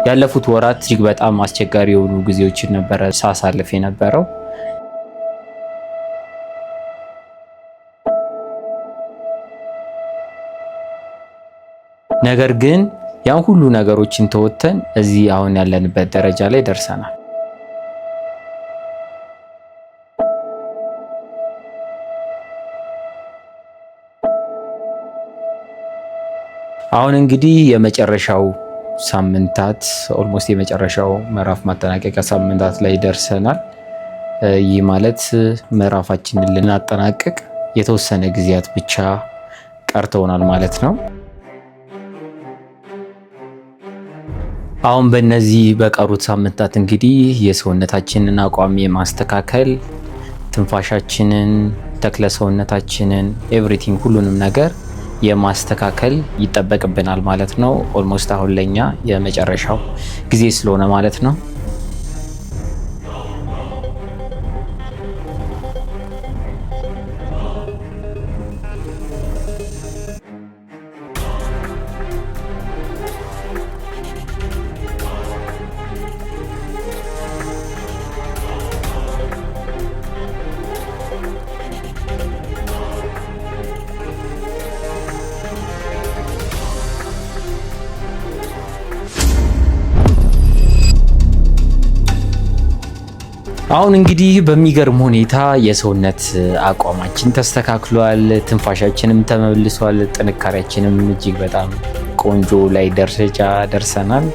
ያለፉት ወራት እጅግ በጣም አስቸጋሪ የሆኑ ጊዜዎችን ነበረ ሳሳልፍ የነበረው። ነገር ግን ያን ሁሉ ነገሮችን ተወጥተን እዚህ አሁን ያለንበት ደረጃ ላይ ደርሰናል። አሁን እንግዲህ የመጨረሻው ሳምንታት ኦልሞስት የመጨረሻው ምዕራፍ ማጠናቀቂያ ሳምንታት ላይ ደርሰናል። ይህ ማለት ምዕራፋችንን ልናጠናቅቅ የተወሰነ ጊዜያት ብቻ ቀርተውናል ማለት ነው። አሁን በእነዚህ በቀሩት ሳምንታት እንግዲህ የሰውነታችንን አቋም የማስተካከል ትንፋሻችንን፣ ተክለ ሰውነታችንን፣ ኤቭሪቲንግ ሁሉንም ነገር የማስተካከል ይጠበቅብናል ማለት ነው። ኦልሞስት አሁን ለኛ የመጨረሻው ጊዜ ስለሆነ ማለት ነው። አሁን እንግዲህ በሚገርም ሁኔታ የሰውነት አቋማችን ተስተካክሏል፣ ትንፋሻችንም ተመልሷል፣ ጥንካሬያችንም እጅግ በጣም ቆንጆ ላይ ደረጃ ደርሰናል።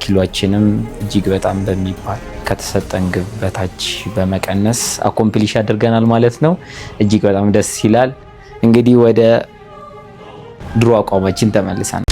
ኪሎአችንም እጅግ በጣም በሚባል ከተሰጠን ግብ በታች በመቀነስ አኮምፕሊሽ አድርገናል ማለት ነው። እጅግ በጣም ደስ ይላል። እንግዲህ ወደ ድሮ አቋማችን ተመልሰናል።